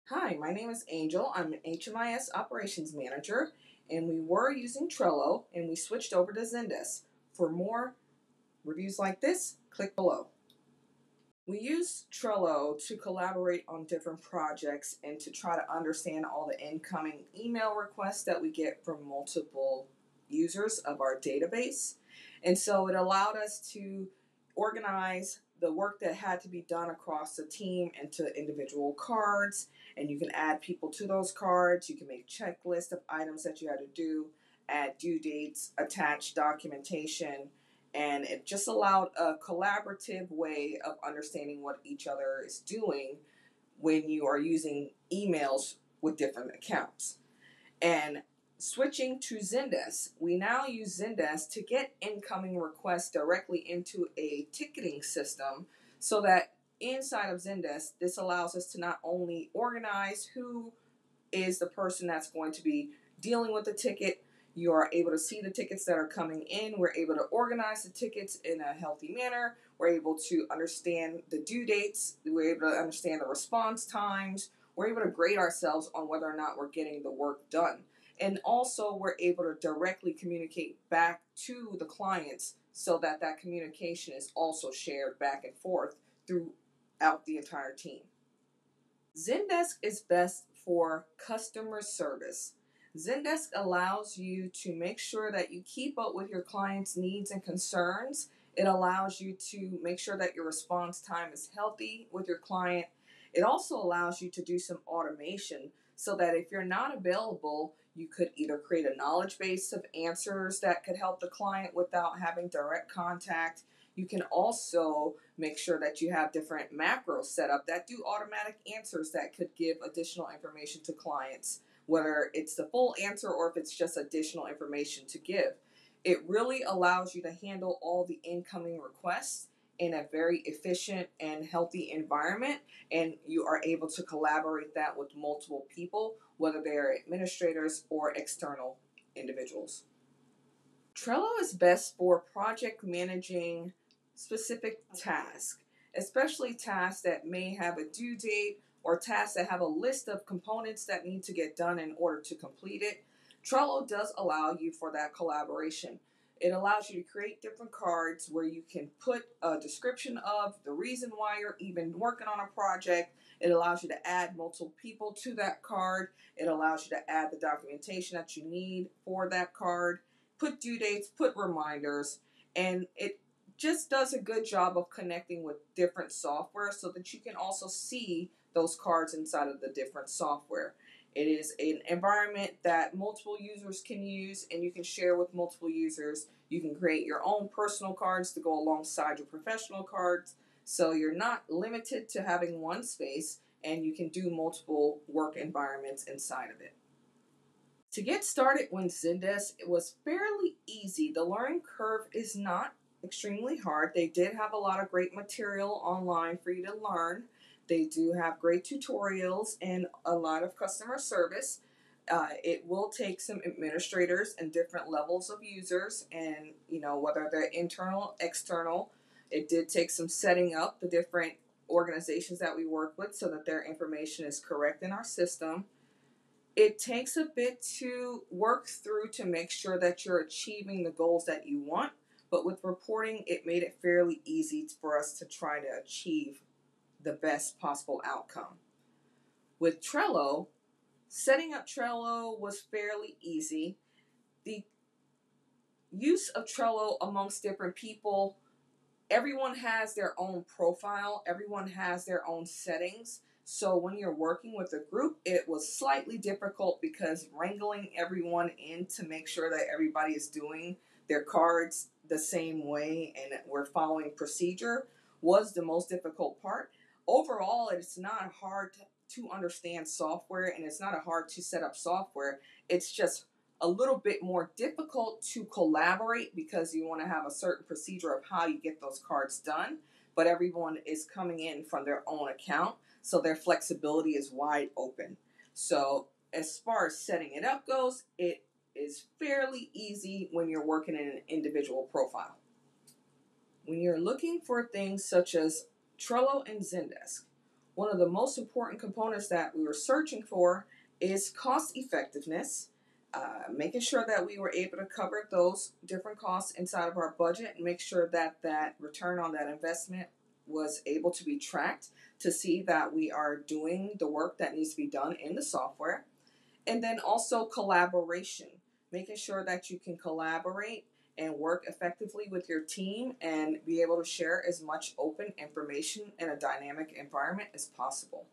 Hi, my name is Angel. I'm an HMIS Operations Manager, and we were using Trello, and we switched over to Zendesk. For more reviews like this, click below. We use Trello to collaborate on different projects and to try to understand all the incoming email requests that we get from multiple users of our database. And so it allowed us to organize the work that had to be done across the team into individual cards, and you can add people to those cards. You can make checklists of items that you had to do, add due dates, attach documentation, and it just allowed a collaborative way of understanding what each other is doing when you are using emails with different accounts. And switching to Zendesk, we now use Zendesk to get incoming requests directly into a ticketing system so that inside of Zendesk, this allows us to not only organize who is the person that's going to be dealing with the ticket. You are able to see the tickets that are coming in. We're able to organize the tickets in a healthy manner. We're able to understand the due dates. We're able to understand the response times. We're able to grade ourselves on whether or not we're getting the work done. And also, we're able to directly communicate back to the clients so that that communication is also shared back and forth throughout the entire team. Zendesk is best for customer service. Zendesk allows you to make sure that you keep up with your clients' needs and concerns. It allows you to make sure that your response time is healthy with your client. It also allows you to do some automation so that if you're not available, you could either create a knowledge base of answers that could help the client without having direct contact. You can also make sure that you have different macros set up that do automatic answers that could give additional information to clients, whether it's the full answer or if it's just additional information to give. It really allows you to handle all the incoming requests in a very efficient and healthy environment, and you are able to collaborate that with multiple people, whether they're administrators or external individuals. Trello is best for project managing specific tasks, especially tasks that may have a due date or tasks that have a list of components that need to get done in order to complete it. Trello does allow you for that collaboration. It allows you to create different cards where you can put a description of the reason why you're even working on a project. It allows you to add multiple people to that card. It allows you to add the documentation that you need for that card, put due dates, put reminders, and it just does a good job of connecting with different software so that you can also see those cards inside of the different software. It is an environment that multiple users can use and you can share with multiple users. You can create your own personal cards to go alongside your professional cards. So you're not limited to having one space and you can do multiple work environments inside of it. To get started with Zendesk, it was fairly easy. The learning curve is not extremely hard. They did have a lot of great material online for you to learn. They do have great tutorials and a lot of customer service. It will take some administrators and different levels of users, and whether they're internal, external. It did take some setting up the different organizations that we work with so that their information is correct in our system. It takes a bit to work through to make sure that you're achieving the goals that you want, but with reporting, it made it fairly easy for us to try to achieve the best possible outcome. With Trello, setting up Trello was fairly easy. The use of Trello amongst different people, everyone has their own profile, everyone has their own settings. So when you're working with a group, it was slightly difficult because wrangling everyone in to make sure that everybody is doing their cards the same way and we're following procedure was the most difficult part. Overall, it's not hard to understand software and it's not hard to set up software. It's just a little bit more difficult to collaborate because you want to have a certain procedure of how you get those cards done, but everyone is coming in from their own account, so their flexibility is wide open. So as far as setting it up goes, it is fairly easy when you're working in an individual profile. When you're looking for things such as Trello and Zendesk, One of the most important components that we were searching for is cost effectiveness, making sure that we were able to cover those different costs inside of our budget and make sure that that return on that investment was able to be tracked to see that we are doing the work that needs to be done in the software. And then also collaboration, making sure that you can collaborate and work effectively with your team and be able to share as much open information in a dynamic environment as possible.